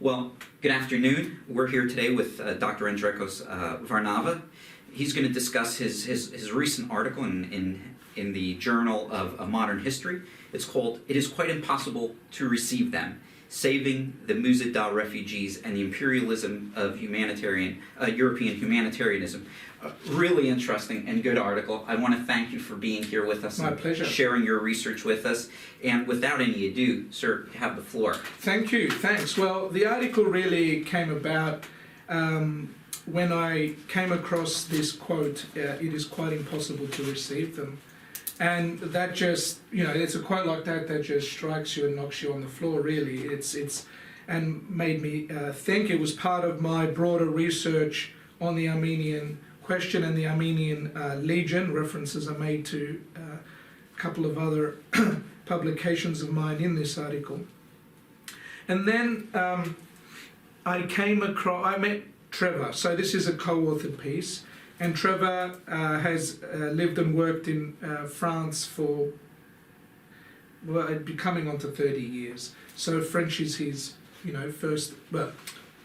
Well, good afternoon. We're here today with Dr. Andrekos Varnava. He's going to discuss his recent article in the Journal of Modern History. It's called "It is Quite Impossible to Receive Them: Saving the Musadah Refugees and the Imperialism of European Humanitarianism." Really interesting and good article. I want to thank you for being here with us. My pleasure. Sharing your research with us. And without any ado, sir, you have the floor. Thank you. Thanks. Well, the article really came about when I came across this quote, "It is quite impossible to receive them." And that just, it's a quote like that that just strikes you and knocks you on the floor, really. And made me think. It was part of my broader research on the Armenian question and the Armenian Legion. References are made to a couple of other publications of mine in this article. And then I met Trevor. So this is a co-authored piece. And Trevor has lived and worked in France for, well, it'd be coming on to 30 years. So French is his,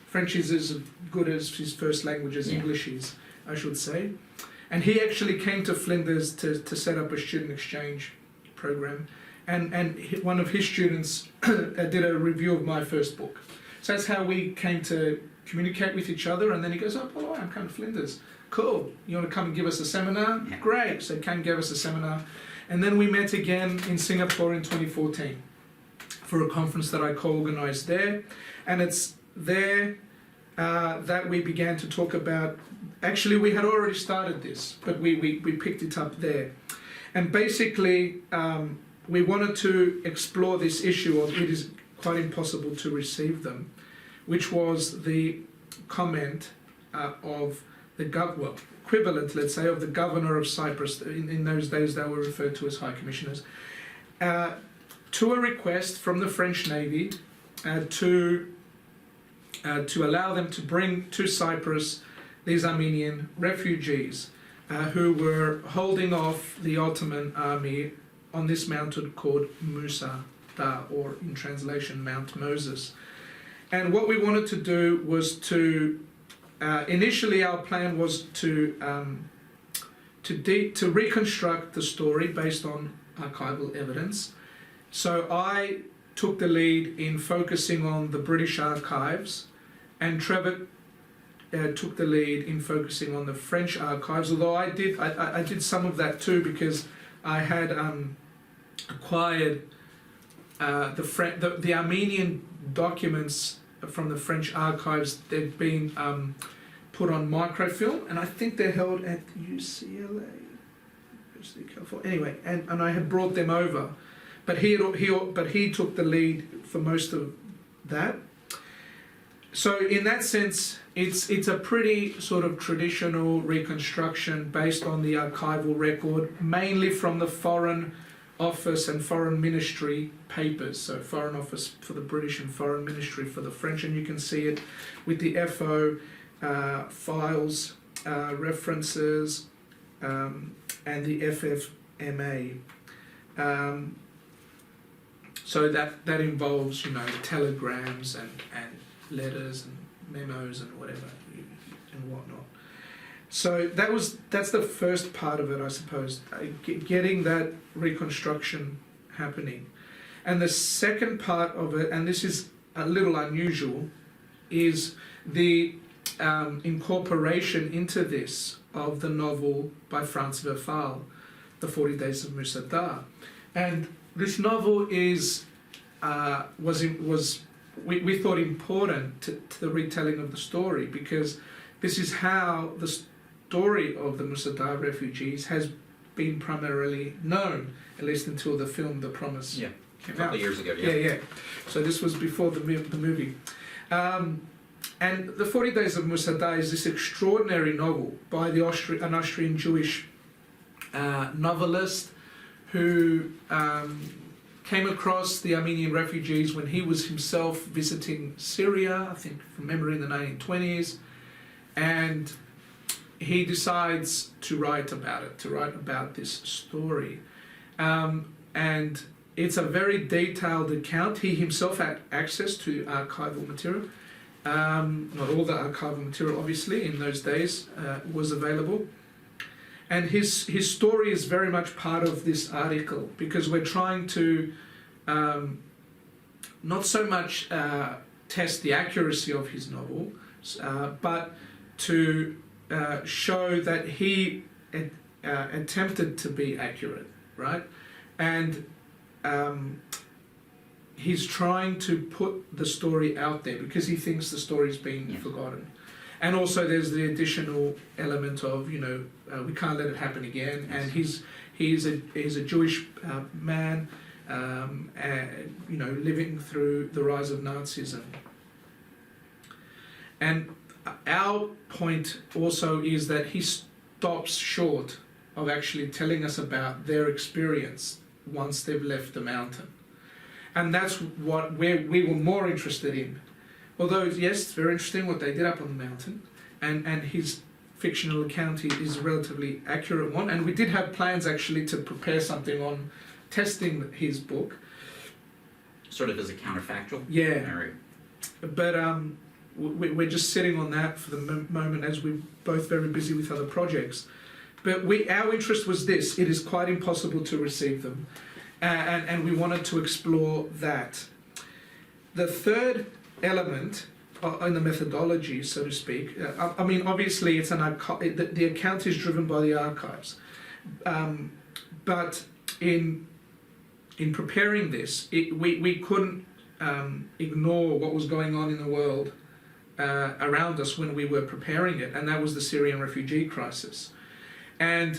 French is as good as his first language as English is, I should say. And he actually came to Flinders to set up a student exchange program. And one of his students did a review of my first book. So that's how we came to communicate with each other. And then he goes, "Oh, by the way, I'm coming to Flinders. Cool. You want to come and give us a seminar?" Yeah. Great. So Ken gave us a seminar. And then we met again in Singapore in 2014 for a conference that I co-organized there. And it's there that we began to talk about. Actually, we had already started this, but we picked it up there. And basically, we wanted to explore this issue of "it is quite impossible to receive them," which was the comment of the equivalent, let's say, of the governor of Cyprus. In those days, they were referred to as high commissioners, to a request from the French Navy to allow them to bring to Cyprus these Armenian refugees who were holding off the Ottoman army on this mountain called Musadah, or in translation, Mount Moses. And what we wanted to do was to initially, our plan was to reconstruct the story based on archival evidence. So I took the lead in focusing on the British archives, and Trevor took the lead in focusing on the French archives. Although I did some of that too, because I had acquired the Armenian documents from the French archives. They've been put on microfilm, and I think they're held at UCLA, University of California. Anyway, and I had brought them over, but he took the lead for most of that. So in that sense, it's a pretty sort of traditional reconstruction based on the archival record, mainly from the Foreign Office and Foreign Ministry papers. So Foreign Office for the British and Foreign Ministry for the French, and you can see it with the FO files, references, and the FFMA. So that involves, telegrams and letters and memos and whatever and whatnot. So that's the first part of it, I suppose, getting that reconstruction happening. And the second part of it, and this is a little unusual, is the incorporation into this of the novel by Franz Werfel, The 40 Days of Musadah. And this novel we thought important to the retelling of the story, because this is how the story of the Musadah refugees has been primarily known, at least until the film The Promise came out. A couple of years ago, Yeah. So this was before the movie. And The 40 Days of Musadah is this extraordinary novel by an Austrian Jewish novelist who came across the Armenian refugees when he was himself visiting Syria, I think from memory in the 1920s, and he decides to write about this story. And it's a very detailed account. He himself had access to archival material, Not all the archival material, obviously, in those days was available. And his story is very much part of this article, because we're trying to not so much test the accuracy of his novel, but to show that he attempted to be accurate, right? And he's trying to put the story out there because he thinks the story's been forgotten. And also there's the additional element of, we can't let it happen again. And he's a Jewish man, living through the rise of Nazism. And our point also is that he stops short of actually telling us about their experience once they've left the mountain. And that's what we were more interested in. Although, yes, it's very interesting what they did up on the mountain, and his fictional account is a relatively accurate one. And we did have plans actually to prepare something on testing his book. Sort of as a counterfactual? Yeah. But we're just sitting on that for the moment, as we're both very busy with other projects. But our interest was this: it is quite impossible to receive them. And we wanted to explore that. The third element in the methodology, so to speak, obviously it's the account is driven by the archives. But in preparing this, we couldn't ignore what was going on in the world around us when we were preparing it, and that was the Syrian refugee crisis. And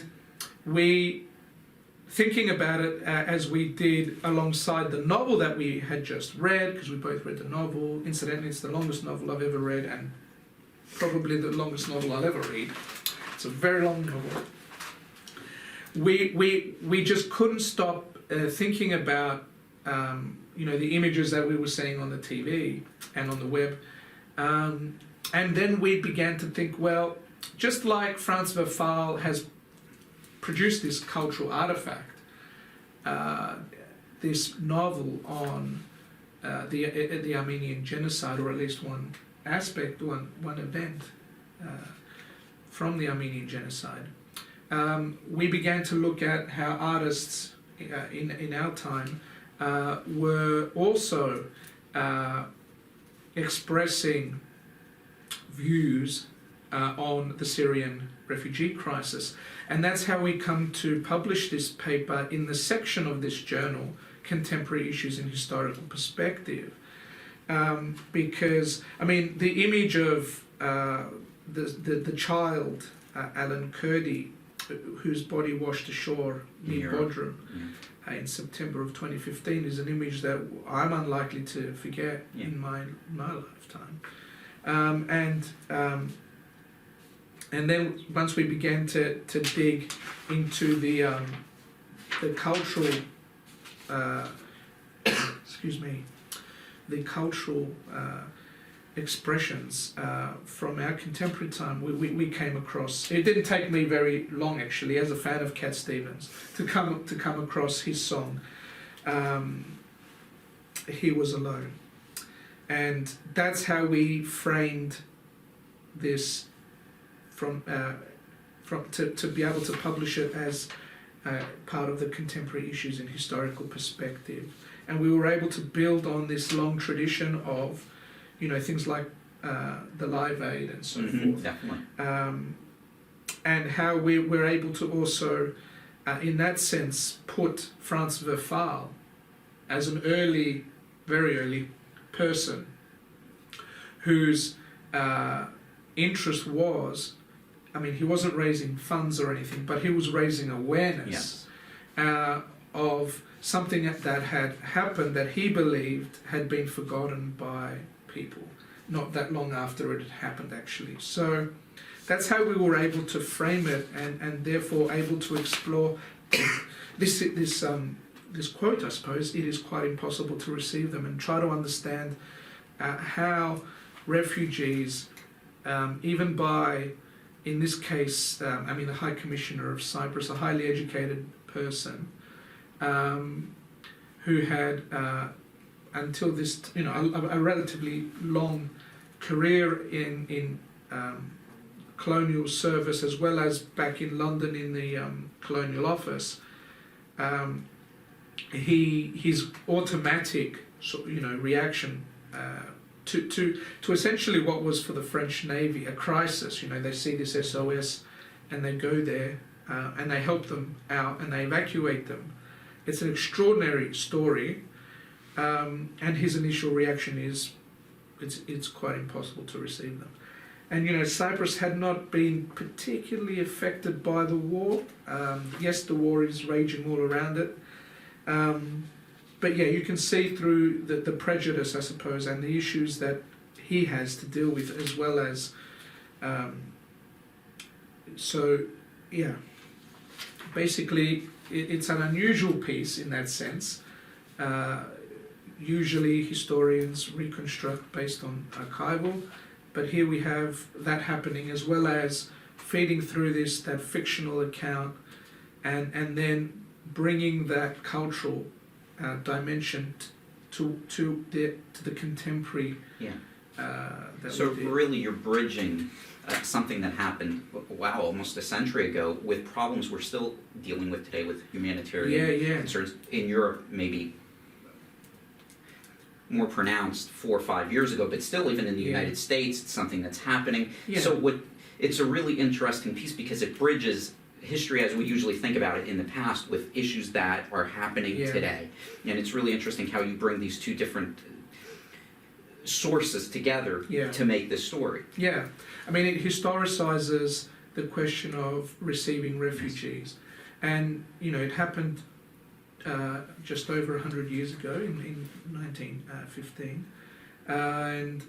thinking about it as we did alongside the novel that we had just read, because we both read the novel. Incidentally, it's the longest novel I've ever read, and probably the longest novel I'll ever read. It's a very long novel. We just couldn't stop thinking about the images that we were seeing on the TV and on the web, and then we began to think, well, just like Franz Verfaal has produced this cultural artifact, this novel on the Armenian Genocide, or at least one aspect, one event from the Armenian Genocide. We began to look at how artists in our time were also expressing views on the Syrian refugee crisis. And that's how we come to publish this paper in the section of this journal, Contemporary Issues in Historical Perspective. Because, the image of the child, Alan Kurdi, whose body washed ashore near Bodrum in September of 2015, is an image that I'm unlikely to forget in my lifetime. And then once we began to dig into the cultural, the cultural expressions from our contemporary time, we came across. It didn't take me very long, actually, as a fan of Cat Stevens, to come across his song, "He Was Alone," and that's how we framed this. To be able to publish it as part of the Contemporary Issues in Historical Perspective. And we were able to build on this long tradition of, things like the Live Aid and so forth. Definitely. And how we were able to also, in that sense, put Franz Verfaal as an very early person whose interest was, he wasn't raising funds or anything, but he was raising awareness of something that had happened that he believed had been forgotten by people, not that long after it had happened, actually. So that's how we were able to frame it, and therefore able to explore this quote, I suppose. It is quite impossible to receive them, and try to understand how refugees, even by, in this case, the High Commissioner of Cyprus, a highly educated person, who had, until this, a relatively long career in colonial service, as well as back in London in the colonial office, his automatic reaction to essentially what was for the French Navy a crisis. They see this SOS and they go there and they help them out and they evacuate them. It's an extraordinary story, and his initial reaction is it's quite impossible to receive them. And Cyprus had not been particularly affected by the war. Yes, the war is raging all around it. But yeah, you can see through the prejudice, I suppose, and the issues that he has to deal with, as well as. So, yeah, basically, it's an unusual piece in that sense. Usually, historians reconstruct based on archival, but here we have that happening, as well as feeding through that fictional account, and then bringing that cultural dimension to the contemporary. Yeah. That So really, you're bridging something that happened, almost a century ago, with problems we're still dealing with today with humanitarian concerns in Europe, maybe more pronounced 4 or 5 years ago, but still, even in the United States, it's something that's happening. Yeah. So it's a really interesting piece because it bridges history as we usually think about it in the past with issues that are happening today. And it's really interesting how you bring these two different sources together to make this story. Yeah, I mean, it historicizes the question of receiving refugees. And, it happened just over 100 years ago in 1915. And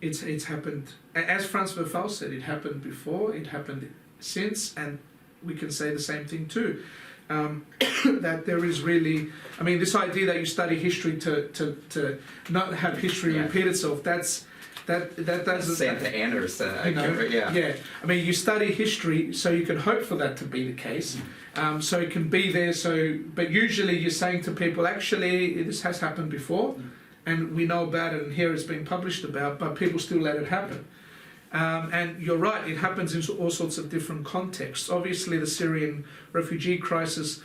it's happened, as Franz Werfel said, it happened before, it happened since, and we can say the same thing too. That there is really, I mean, this idea that you study history to not have history repeat itself, that doesn't. Santa Anders, Yeah. I mean, you study history so you can hope for that to be the case, so it can be there. But usually you're saying to people, actually, this has happened before, and we know about it, and here it's been published about, but people still let it happen. And you're right, it happens in all sorts of different contexts. Obviously, the Syrian refugee crisis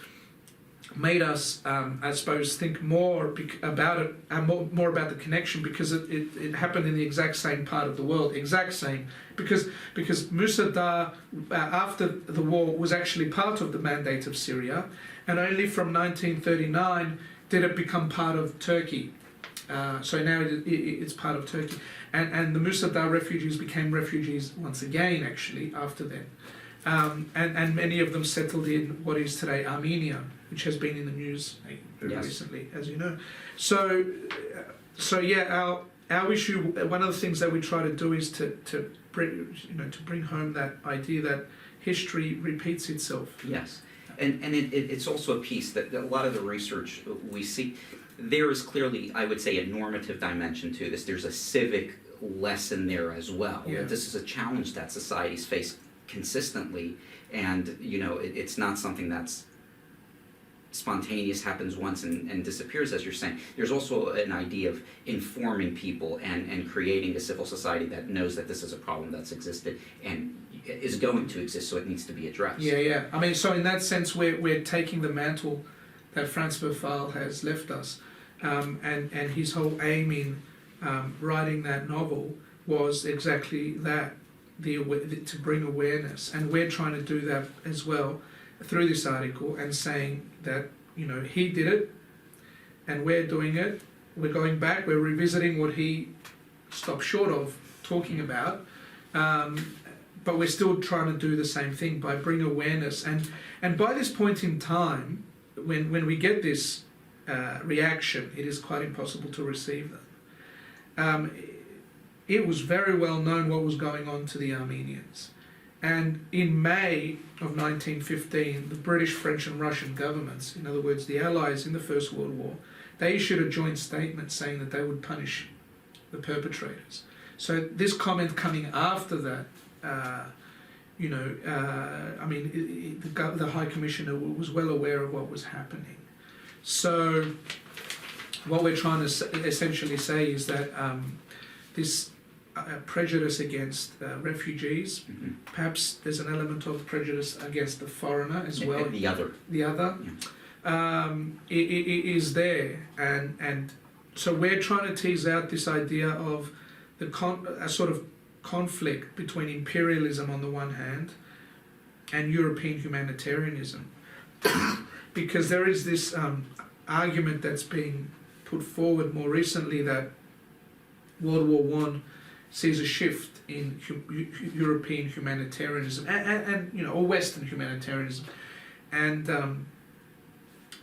made us, I suppose, think more about it and more about the connection, because it happened in the exact same part of the world, because Musa after the war was actually part of the mandate of Syria, and only from 1939 did it become part of Turkey. So now it's part of Turkey. And the Musa refugees became refugees once again, actually, after then. And many of them settled in what is today Armenia, which has been in the news very recently, as you know. So yeah, our issue, one of the things that we try to do is to bring home that idea that history repeats itself. Yes, and it's also a piece that a lot of the research we see, there is clearly, I would say, a normative dimension to this. There's a civic lesson there as well. Yeah. This is a challenge that societies face consistently, and it's not something that's spontaneous, happens once and disappears, as you're saying. There's also an idea of informing people and creating a civil society that knows that this is a problem that's existed and is going to exist, so it needs to be addressed. Yeah. I mean, so in that sense, we're taking the mantle that Franz Werfel has left us, and his whole aim in writing that novel was exactly that, to bring awareness, and we're trying to do that as well through this article, and saying that he did it and we're doing it, we're going back, we're revisiting what he stopped short of talking about, but we're still trying to do the same thing by bringing awareness, and by this point in time, when we get this reaction, it is quite impossible to receive them. It was very well known what was going on to the Armenians. And in May of 1915, the British, French and Russian governments, in other words, the Allies in the First World War, they issued a joint statement saying that they would punish the perpetrators. So this comment coming after that, I mean, the High Commissioner was well aware of what was happening. So what we're trying to essentially say is that this prejudice against refugees. Mm-hmm. Perhaps there's an element of prejudice against the foreigner as well. The other. The other it is there, and so we're trying to tease out this idea of a sort of conflict between imperialism on the one hand and European humanitarianism, because there is this argument that's being put forward more recently that World War One sees a shift in European humanitarianism and or Western humanitarianism, and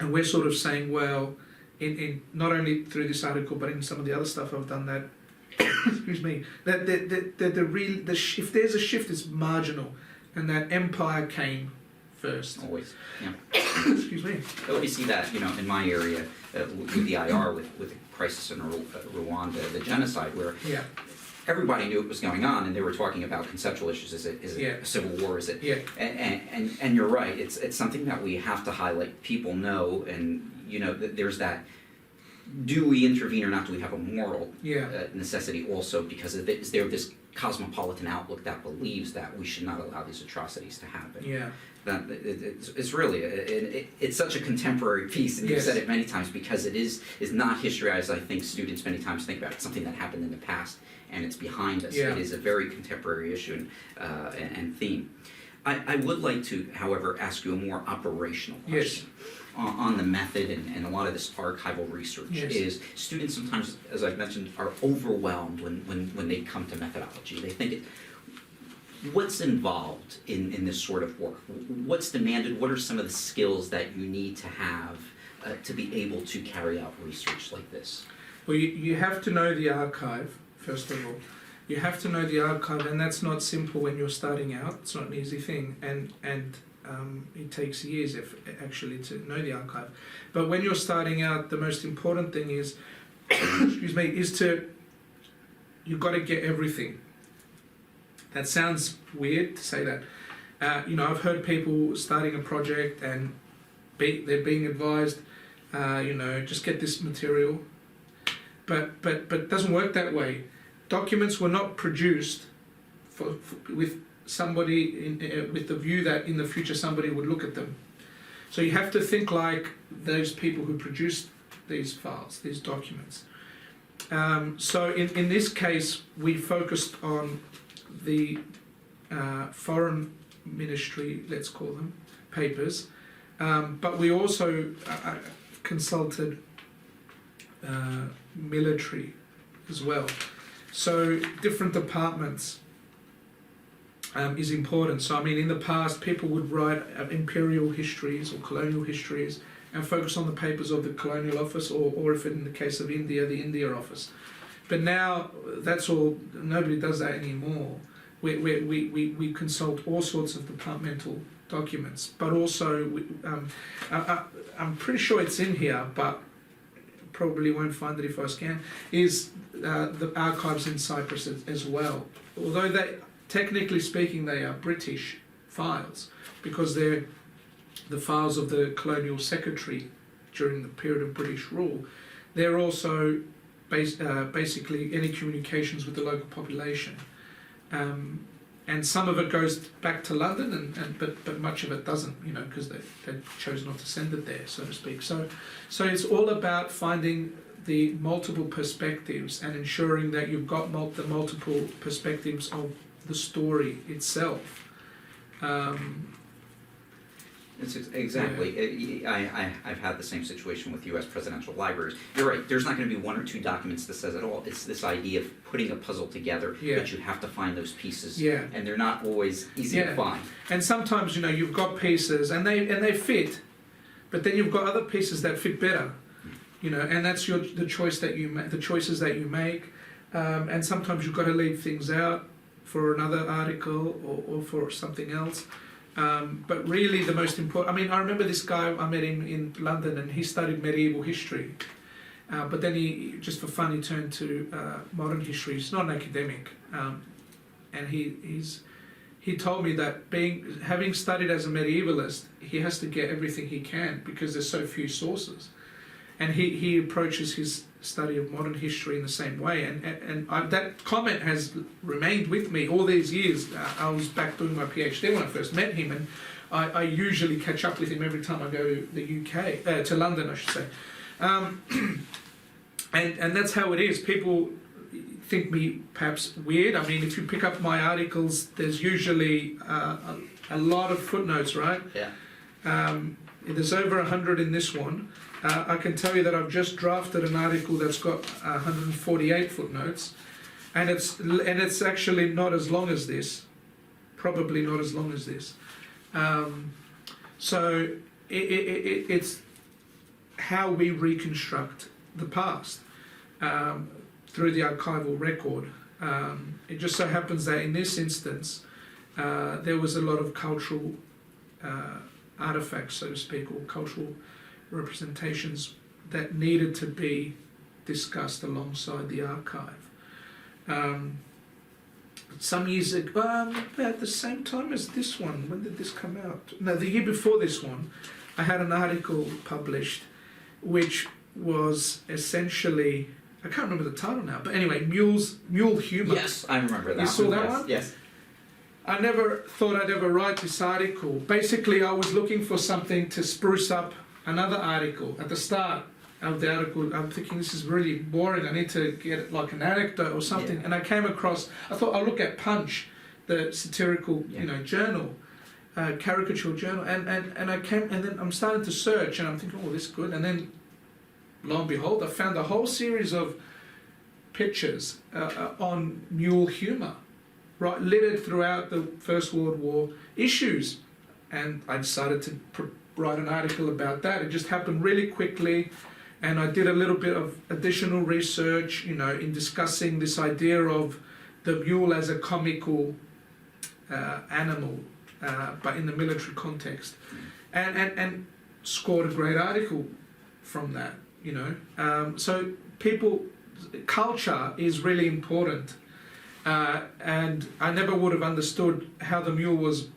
we're sort of saying, well, in not only through this article but in some of the other stuff I've done, that excuse me, that the shift, there's a shift, it's marginal, and that empire came first. Always, yeah. Excuse me. We see that, in my area with the IR, with the crisis in Rwanda, the genocide, where Yeah. everybody knew what was going on, and they were talking about conceptual issues. Is it Yeah. a civil war? Is it? Yeah. And you're right. It's something that we have to highlight. People know, and there's that. Do we intervene or not? Do we have a moral necessity also? Because is there this cosmopolitan outlook that believes that we should not allow these atrocities to happen? Yeah. That it's really it's such a contemporary piece, and you've said it many times, because it is not history as I think students many times think about it. It's something that happened in the past and it's behind us. Yeah. It is a very contemporary issue and theme. I would like to, however, ask you a more operational question. On the method and a lot of this archival research. Yes. Is students sometimes, as I've mentioned, are overwhelmed when they come to methodology. They think what's involved in this sort of work? What's demanded? What are some of the skills that you need to have to be able to carry out research like this? Well, you have to know the archive, first of all. You have to know the archive, and that's not simple when you're starting out. It's not an easy thing, and it takes years actually to know the archive. But when you're starting out, the most important thing is, excuse me, you've got to get everything. That sounds weird to say that. I've heard people starting a project and they're being advised, just get this material. But it doesn't work that way. Documents were not produced with somebody with the view that in the future somebody would look at them. So you have to think like those people who produced these files, these documents. So in this case, we focused on the foreign ministry, let's call them, papers, but we also consulted military as well. So different departments is important. So in the past, people would write imperial histories or colonial histories and focus on the papers of the colonial office, or if in the case of India, the India office. But now that's all. Nobody does that anymore. We consult all sorts of departmental documents, but also I'm pretty sure it's in here, but probably won't find it if I scan. Is the archives in Cyprus as well? Although technically speaking, they are British files because they're the files of the colonial secretary during the period of British rule. They're also basically any communications with the local population, and some of it goes back to London, but much of it doesn't, because they chose not to send it there, so to speak. So it's all about finding the multiple perspectives and ensuring that you've got the multiple perspectives of the story itself. Exactly. I've had the same situation with U.S. presidential libraries. You're right. There's not going to be one or two documents that says it all. It's this idea of putting a puzzle together, but you have to find those pieces, and they're not always easy to find. And sometimes you've got pieces and they fit, but then you've got other pieces that fit better, and that's the choices that you make, and sometimes you've got to leave things out for another article or for something else. But really the most important, I remember this guy, I met him in London and he studied medieval history, but then he, just for fun, he turned to modern history. He's not an academic, and he told me that having studied as a medievalist, he has to get everything he can because there's so few sources, and he approaches study of modern history in the same way. That comment has remained with me all these years. I was back doing my PhD when I first met him, and I usually catch up with him every time I go to the UK, to London, I should say. And that's how it is. People think me perhaps weird. I mean, if you pick up my articles, there's usually a lot of footnotes, right? Yeah. There's over 100 in this one. I can tell you that I've just drafted an article that's got 148 footnotes, and it's actually not as long as this, probably not as long as this. So it's how we reconstruct the past through the archival record. It just so happens that in this instance, there was a lot of cultural artifacts, so to speak, or cultural representations that needed to be discussed alongside the archive. Some years ago, about the same time as this one, when did this come out? No, the year before this one, I had an article published which was essentially, I can't remember the title now, but anyway, mule humour. Yes, I remember that. You saw that yes, one? Yes. I never thought I'd ever write this article. Basically, I was looking for something to spruce up another article. At the start of the article, I'm thinking this is really boring. I need to get like an anecdote or something. Yeah. And I came across, I thought I'll look at Punch, the satirical, journal, caricature journal. And I came, and then I'm starting to search, and I'm thinking, oh, this is good. And then, lo and behold, I found a whole series of pictures on mule humour, right, littered throughout the First World War issues, and I decided to write an article about that. It just happened really quickly, and I did a little bit of additional research, in discussing this idea of the mule as a comical animal, but in the military context, and scored a great article from that. So culture is really important. And I never would have understood how the mule was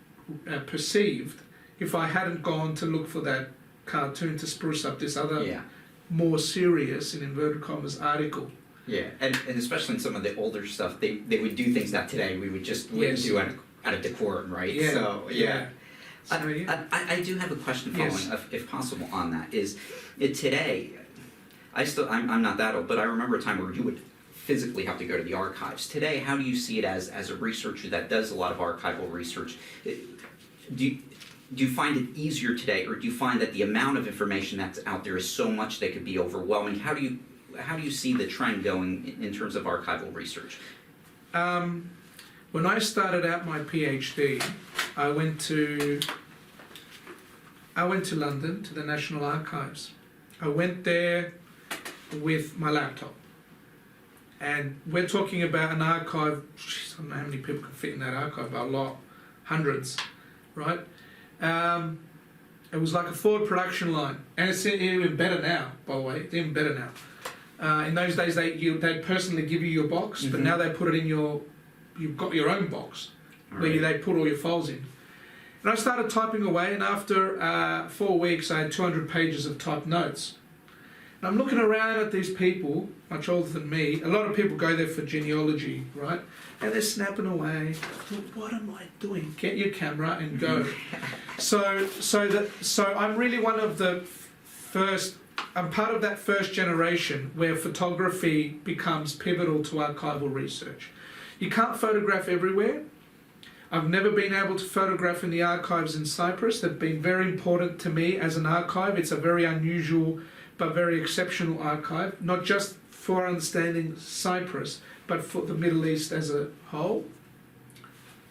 perceived if I hadn't gone to look for that cartoon to spruce up this other more serious, in inverted commas, article. Yeah, and especially in some of the older stuff, they would do things that today we would just wouldn't do out of decorum, right? Yeah. So, yeah. So, I do have a question following, if possible, on that. Today, I'm not that old, but I remember a time where you would physically have to go to the archives. Today, how do you see it as a researcher that does a lot of archival research? Do you find it easier today, or do you find that the amount of information that's out there is so much that could be overwhelming? How do you see the trend going in terms of archival research? When I started out my PhD, I went to London, to the National Archives. I went there with my laptop. And we're talking about an archive, I don't know how many people can fit in that archive, but a lot, hundreds, right? It was like a forward production line, and it's even better now, by the way, it's even better now. In those days, they'd personally give you your box, but now they put it in you've got your own box, where they put all your files in. And I started typing away, and after 4 weeks, I had 200 pages of typed notes. And I'm looking around at these people, much older than me. A lot of people go there for genealogy, right? And they're snapping away. I thought, what am I doing? Get your camera and go. So I'm really one of the first. I'm part of that first generation where photography becomes pivotal to archival research. You can't photograph everywhere. I've never been able to photograph in the archives in Cyprus. They've been very important to me as an archive. It's a very unusual but very exceptional archive, not just for understanding Cyprus, but for the Middle East as a whole.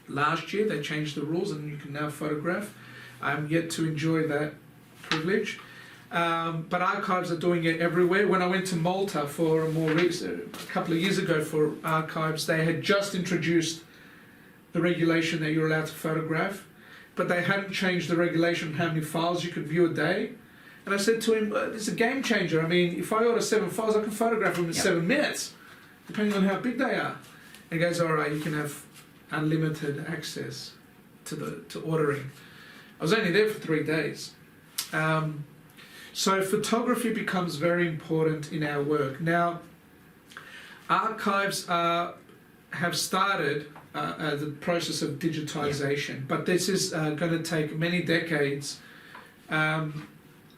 Last year they changed the rules and you can now photograph. I'm yet to enjoy that privilege. But archives are doing it everywhere. When I went to Malta for a couple of years ago for archives, they had just introduced the regulation that you're allowed to photograph, but they hadn't changed the regulation on how many files you could view a day. And I said to him, it's a game changer. I mean, if I order 7 files, I can photograph them in 7 minutes, depending on how big they are. And he goes, all right, you can have unlimited access to ordering. I was only there for 3 days. So photography becomes very important in our work. Now, archives have started the process of digitization, but this is going to take many decades. In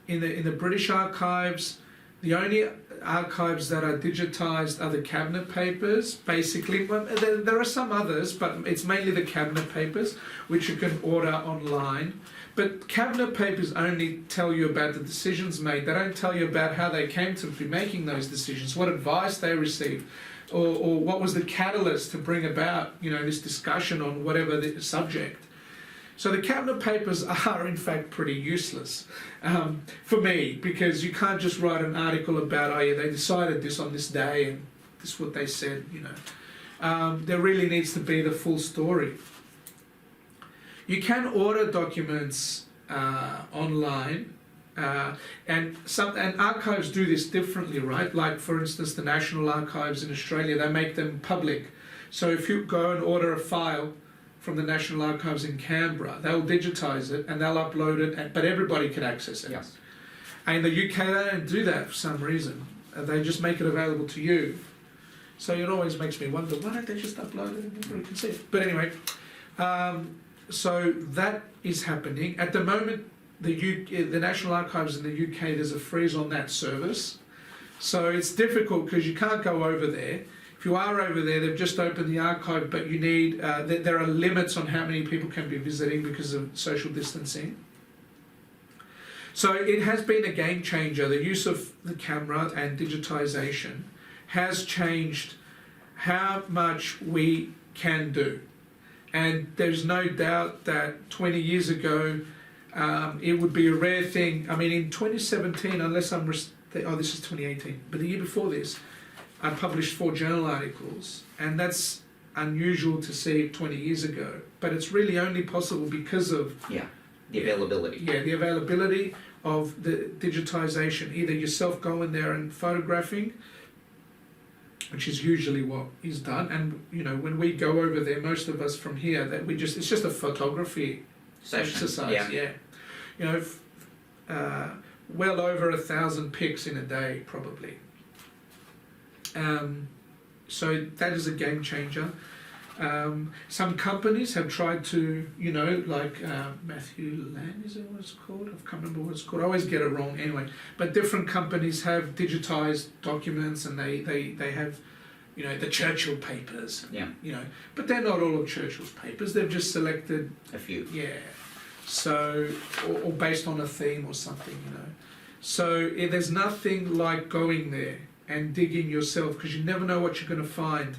the British archives, the only archives that are digitized are the cabinet papers, basically. There are some others, but it's mainly the cabinet papers, which you can order online. But cabinet papers only tell you about the decisions made. They don't tell you about how they came to be making those decisions, what advice they received, or what was the catalyst to bring about, this discussion on whatever the subject. So the cabinet papers are in fact pretty useless for me, because you can't just write an article about, oh yeah, they decided this on this day and this is what they said, There really needs to be the full story. You can order documents online, and archives do this differently, right? Like, for instance, the National Archives in Australia, they make them public. So if you go and order a file from the National Archives in Canberra, they'll digitize it and they'll upload it, but everybody can access it. Yes. And in the UK, they don't do that for some reason. They just make it available to you. So it always makes me wonder, why don't they just upload it and everybody can see it? But anyway, so that is happening. At the moment, the National Archives in the UK, there's a freeze on that service. So it's difficult because you can't go over there. If you are over there, they've just opened the archive, but you need, there are limits on how many people can be visiting because of social distancing. So it has been a game changer. The use of the camera and digitization has changed how much we can do. And there's no doubt that 20 years ago, it would be a rare thing. I mean, in 2017, unless this is 2018, but the year before this, I published 4 journal articles, and that's unusual to see 20 years ago. But it's really only possible because of the availability. Yeah, the availability of the digitization. Either yourself going there and photographing, which is usually what is done, and when we go over there, most of us from here, it's just a photography exercise. Yeah. Well over 1,000 pics in a day, probably. So that is a game changer. Some companies have tried to, like Matthew Land, is it what it's called? I can't remember what it's called. I always get it wrong anyway. But different companies have digitized documents, and they have, the Churchill papers. Yeah. But they're not all of Churchill's papers. They've just selected a few. Yeah. So, or based on a theme or something, So there's nothing like going there and digging yourself, because you never know what you're going to find.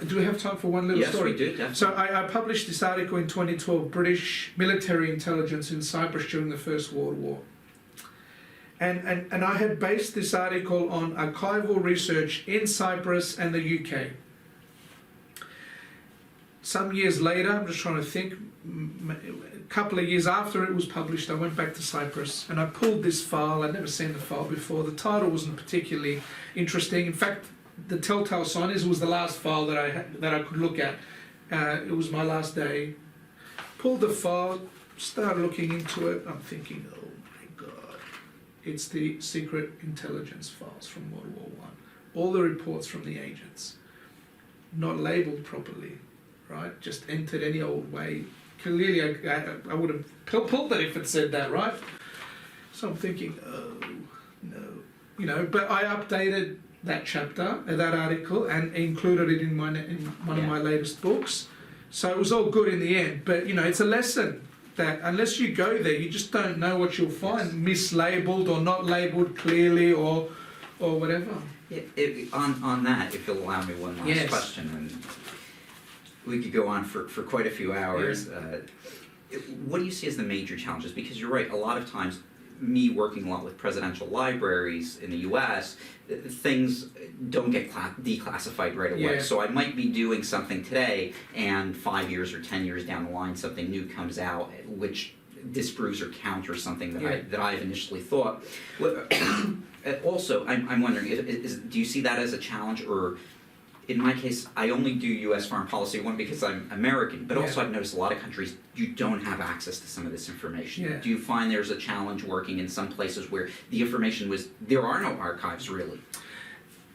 Do we have time for one little story? Yes, we do, definitely. So I published this article in 2012, British military intelligence in Cyprus during the First World War. And I had based this article on archival research in Cyprus and the UK. Some years later, I'm just trying to think, a couple of years after it was published, I went back to Cyprus and I pulled this file. I'd never seen the file before. The title wasn't particularly interesting. In fact, the telltale sign is it was the last file that I could look at. It was my last day. Pulled the file, started looking into it. I'm thinking, oh my God, it's the secret intelligence files from World War I. All the reports from the agents, not labelled properly, right? Just entered any old way. Clearly, I would have pulled it if it said that, right? So I'm thinking, oh no, but I updated that chapter, that article, and included it in one of my latest books. So it was all good in the end. But it's a lesson that unless you go there, you just don't know what you'll find, mislabeled or not labelled clearly or whatever. On that, if you'll allow me one last question, and we could go on for quite a few hours. Yeah. What do you see as the major challenges? Because you're right, a lot of times, me working a lot with presidential libraries in the US, things don't get declassified right away. Yeah. So I might be doing something today, and 5 years or 10 years down the line, something new comes out which disproves or counters something that I've initially thought. Also, I'm wondering, do you see that as a challenge, or in my case, I only do U.S. foreign policy, one, because I'm American, but Yeah. also I've noticed a lot of countries, you don't have access to some of this information. Yeah. Do you find there's a challenge working in some places where the information there are no archives, really?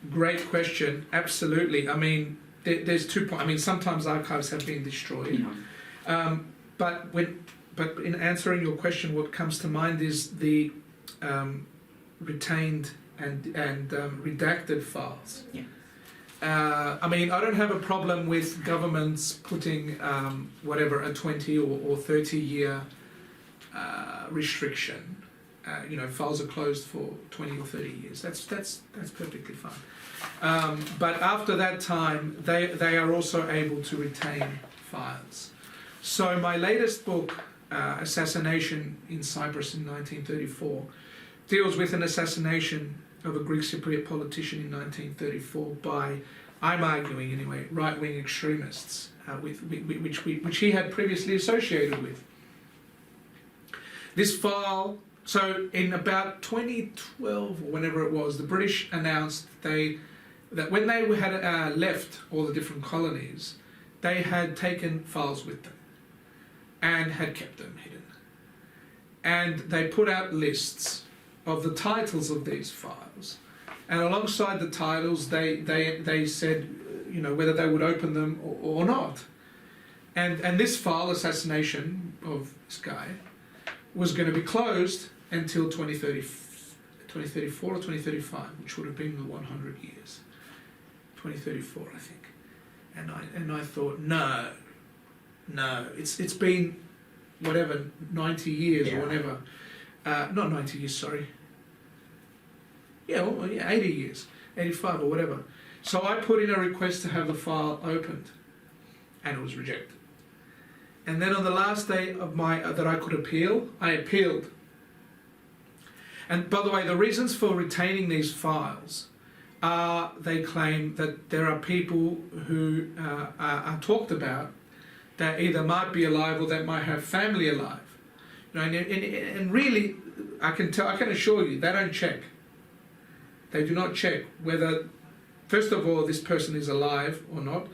Great question. Absolutely. I mean, there's 2 points. I mean, sometimes archives have been destroyed. You know, But in answering your question, what comes to mind is the retained and redacted files. Yeah. I mean, I don't have a problem with governments putting whatever a 20 or 30-year restriction. Files are closed for 20 or 30 years. That's perfectly fine. But after that time, they are also able to retain files. So my latest book, Assassination in Cyprus in 1934, deals with an assassination of a Greek Cypriot politician in 1934 by, I'm arguing anyway, right-wing extremists, which he had previously associated with. This file, so in about 2012 or whenever it was, the British announced that when they had left all the different colonies, they had taken files with them and had kept them hidden. And they put out lists of the titles of these files, and alongside the titles they said whether they would open them or not. And this file, Assassination of this guy, was going to be closed until 2034 or 2035, which would have been the 100 years. 2034, I think. And I thought, no, it's been whatever, 90 years or whatever. Not 90 years, sorry. Yeah, 80 years, 85 or whatever. So I put in a request to have the file opened, and it was rejected. And then on the last day of that I could appeal, I appealed. And by the way, the reasons for retaining these files are, they claim that there are people who are talked about that either might be alive or that might have family alive. And really, I can assure you, they don't check. They do not check whether, first of all, this person is alive or not.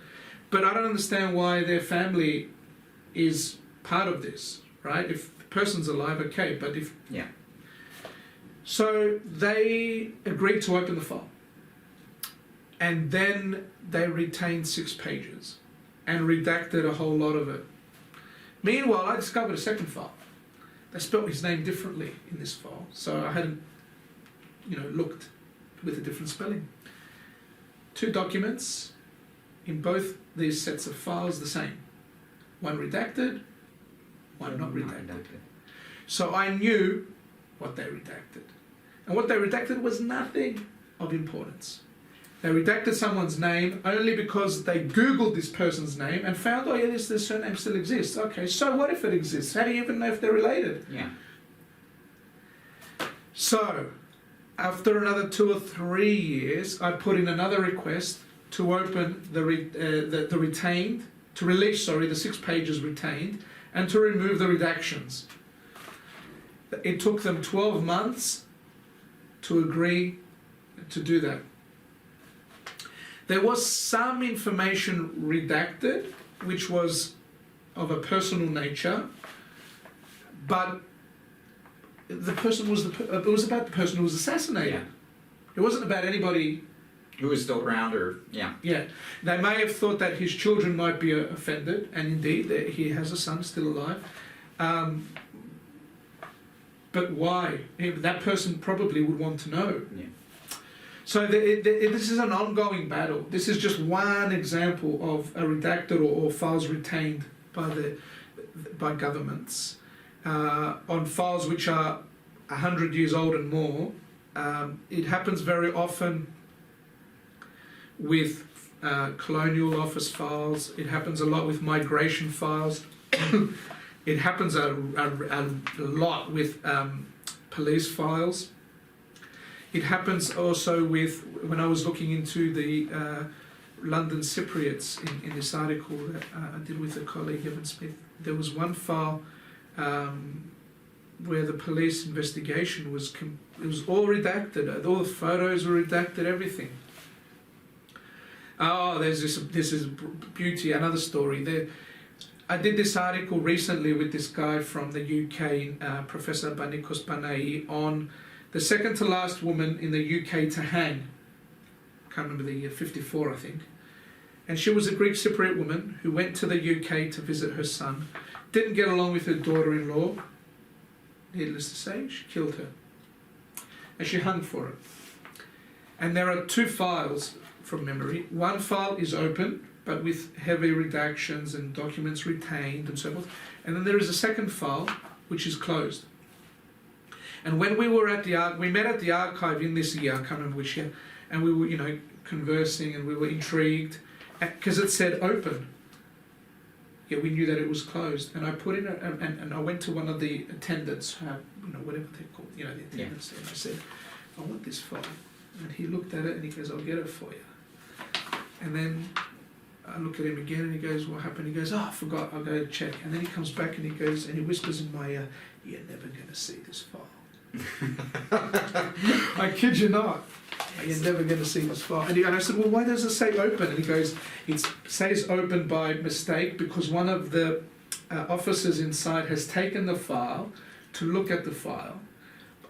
But I don't understand why their family is part of this, right? If the person's alive, okay, but if... Yeah. So they agreed to open the file. And then they retained 6 pages and redacted a whole lot of it. Meanwhile, I discovered a second file. They spelt his name differently in this file, so I hadn't, looked with a different spelling. 2 documents in both these sets of files the same. One redacted, one not redacted. So I knew what they redacted. And what they redacted was nothing of importance. They redacted someone's name only because they Googled this person's name and found, this surname still exists. Okay, so what if it exists? How do you even know if they're related? Yeah. So, after another 2 or 3 years, I put in another request to open the retained, to release, the 6 pages retained, and to remove the redactions. It took them 12 months to agree to do that. There was some information redacted, which was of a personal nature, but the person was it was about the person who was assassinated. Yeah. It wasn't about anybody Who is still around, or Yeah, they may have thought that his children might be offended, and indeed he has a son still alive. But why? That person probably would want to know. Yeah. So this is an ongoing battle. This is just one example of a redacted or files retained by governments on files which are 100 years old and more. It happens very often with colonial office files. It happens a lot with migration files. It happens a lot with police files. It happens also with, when I was looking into the London Cypriots in this article that I did with a colleague, Evan Smith, there was one file where the police investigation it was all redacted, all the photos were redacted, everything. Oh, this is beauty. Another story. I did this article recently with this guy from the UK, Professor Andrekos Varnava, on the second to last woman in the UK to hang. Can't remember the year, 54, I think. And she was a Greek Cypriot woman who went to the UK to visit her son. Didn't get along with her daughter-in-law. Needless to say, she killed her. And she hung for it. And there are two files from memory. One file is open, but with heavy redactions and documents retained and so forth. And then there is a second file, which is closed. And when we were at we met at the archive in this year, I can't remember which year, and we were, conversing, and we were intrigued, because it said open. Yeah, we knew that it was closed. And I put in, and I went to one of the attendants, whatever they're called, the attendants, and I said, I want this file. And he looked at it and he goes, I'll get it for you. And then I look at him again and he goes, what happened? He goes, oh, I forgot, I'll go check. And then he comes back and he goes, and he whispers in my ear, you're never going to see this file. I kid you not. You're never going to see this file. And I said, well, why does it say open? And he goes, it says open by mistake because one of the officers inside has taken the file to look at the file.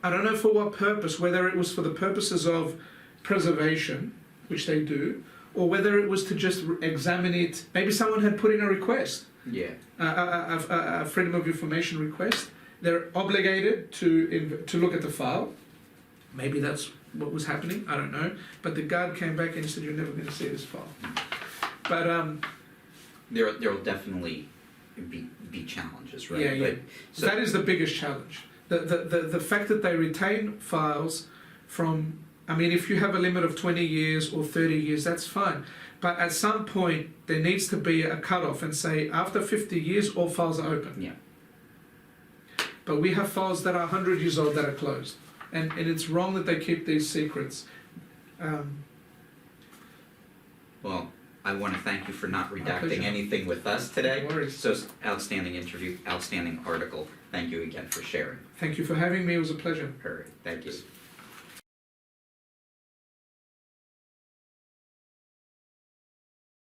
I don't know for what purpose, whether it was for the purposes of preservation, which they do, or whether it was to just examine it. Maybe someone had put in a request, a freedom of information request. They're obligated to look at the file. Maybe that's what was happening, I don't know. But the guard came back and he said, you're never going to see this file. But there will definitely be challenges, right? Yeah. But, so that is the biggest challenge. The fact that they retain files from, if you have a limit of 20 years or 30 years, that's fine. But at some point, there needs to be a cutoff and say, after 50 years, all files are open. Yeah. But we have files that are 100 years old that are closed. And it's wrong that they keep these secrets. Well, I want to thank you for not pleasure. redacting anything with us today. No worries. So outstanding interview, outstanding article. Thank you again for sharing. Thank you for having me. It was a pleasure. All right, thank you.